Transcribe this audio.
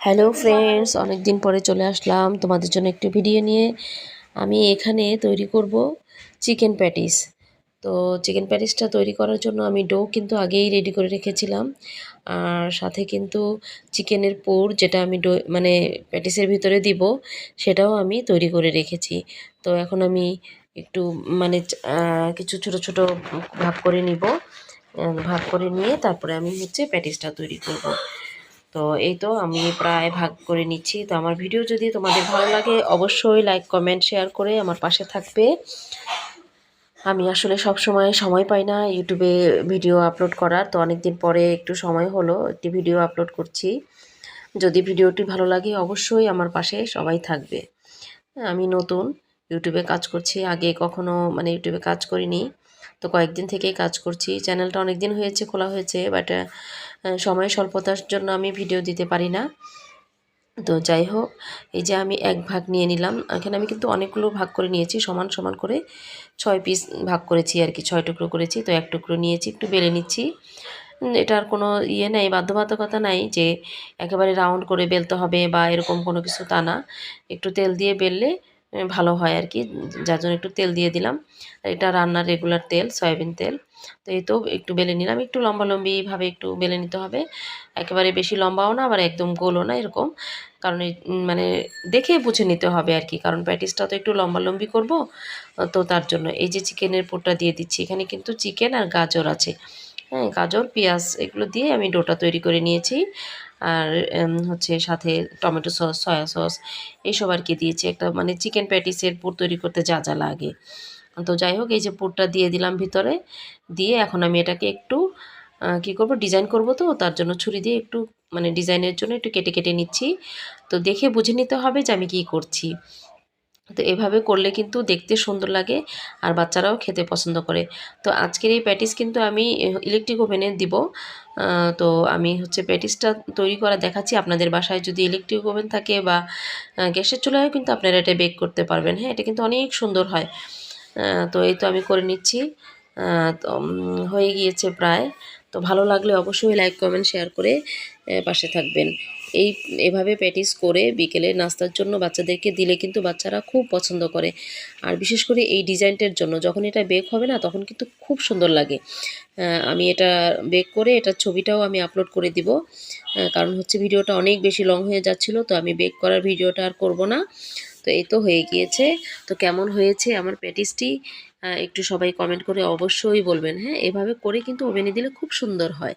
Hello friends, অনেক দিন পরে চলে আসলাম তোমাদের জন্য একটু ভিডিও নিয়ে। আমি এখানে তৈরি করব চিকেন প্যাটিস। তো চিকেন প্যাটিসটা তৈরি করার জন্য আমি ডো কিন্তু আগেই রেডি করে রেখেছিলাম, আর সাথে কিন্তু চিকেনের পুর যেটা আমি ডো মানে প্যাটিসের ভিতরে দিব সেটাও আমি তৈরি করে রেখেছি। তো এখন আমি একটু মানে কিছু ছোট ছোট ভাগ করে নিব। ভাগ করে নিয়ে তারপরে আমি প্যাটিসটা তৈরি করব। তো এই তো আমি প্রায় ভাগ করে নিচ্ছি। তো আমার ভিডিও যদি তোমাদের ভালো লাগে অবশ্যই লাইক কমেন্ট শেয়ার করে আমার পাশে থাকবে। আমি আসলে সব সময় পাই না ইউটিউবে ভিডিও আপলোড করার, তো অনেক দিন পরে একটু সময় হলো একটি ভিডিও আপলোড করছি। যদি ভিডিওটি ভালো লাগে অবশ্যই আমার পাশে সবাই থাকবে। আমি নতুন ইউটিউবে কাজ করছি, আগে কখনো ইউটিউবে কাজ করিনি। তো কয়েকদিন থেকেই কাজ করছি। চ্যানেলটা অনেক দিন হয়েছে খোলা হয়েছে, বাট সময় স্বল্পতার জন্য আমি ভিডিও দিতে পারি না। তো যাই হোক, এই যে আমি এক ভাগ নিয়ে নিলাম। এখানে আমি কিন্তু অনেকগুলো ভাগ করে নিয়েছি, সমান সমান করে 6 পিস ভাগ করেছি আর কি, 6 টুকরো করেছি। তো এক টুকরো নিয়েছি, একটু বেলে নিচ্ছি। এটার কোনো ইয়ে নেই, বাধ্যবাধকতা নাই যে একেবারে রাউন্ড করে বেলতে হবে বা এরকম কোনো কিছু, তা না। একটু তেল দিয়ে বেললে ভালো হয় আর কি, যার জন্য একটু তেল দিয়ে দিলাম। আর এটা রান্নার রেগুলার তেল, সয়াবিন তেল। তো এই তো একটু বেলে নিলাম, একটু লম্বালম্বিভাবে একটু বেলে নিতে হবে। একেবারে বেশি লম্বাও না আবার একদম গোলও না, এরকম। কারণ এই দেখে বুঝে নিতে হবে আর কি, কারণ প্যাটিসটা তো একটু লম্বালম্বি করব। তো তার জন্য এই যে চিকেনের পুরটা দিয়ে দিচ্ছি। এখানে কিন্তু চিকেন আর গাজর আছে, হ্যাঁ, গাজর পেঁয়াজ এগুলো দিয়ে আমি ডোটা তৈরি করে নিয়েছি। আর সাথে টমেটো সস, সয়া সস এইসব আর কি দিয়েছি। একটা চিকেন প্যাটিসের পুর তৈরি করতে যা যা লাগে। তো যাই হোক, এই যে পুরটা দিয়ে দিলাম ভিতরে। দিয়ে এখন আমি এটাকে একটু কী করব, ডিজাইন করব। তো তার জন্য ছুরি দিয়ে একটু ডিজাইনের জন্য একটু কেটে কেটে নিচ্ছি। তো দেখে বুঝে নিতে হবে যে আমি কী করছি। তো এভাবে করলে কিন্তু দেখতে সুন্দর লাগে আর বাচ্চারাও খেতে পছন্দ করে। তো আজকের এই প্যাটিস কিন্তু আমি ইলেকট্রিক ওভেনে দিব। তো আমি প্যাটিসটা তৈরি করা দেখাচ্ছি। আপনাদের বাসায় যদি ইলেকট্রিক ওভেন থাকে বা গ্যাসের চুলায়ও কিন্তু আপনারা এটা বেক করতে পারবেন। হ্যাঁ, এটা কিন্তু অনেক সুন্দর হয়। তো এই তো আমি করে নিচ্ছি। তো হয়ে গিয়েছে প্রায়। তো ভালো লাগলে অবশ্যই লাইক কমেন্ট শেয়ার করে পাশে থাকবেন। এভাবে প্যাটিস করে বিকেলে নাস্তার জন্য বাচ্চাদেরকে দিলে কিন্তু বাচ্চারা খুব পছন্দ করে। আর বিশেষ করে এই ডিজাইনটার জন্য যখন এটা বেক হবে না তখন কিন্তু খুব সুন্দর লাগে। আমি এটা বেক করে এটার ছবিটাও আমি আপলোড করে দিব। কারণ ভিডিওটা অনেক বেশি লং হয়ে যাচ্ছিল, তো আমি বেক করার ভিডিওটা আর করব না। তো এই তো হয়ে গিয়েছে। তো কেমন হয়েছে আমার প্যাটিসটি একটু সবাই কমেন্ট করে অবশ্যই বলবেন। হ্যাঁ, এভাবে করে কিন্তু ওভেনে দিলে খুব সুন্দর হয়।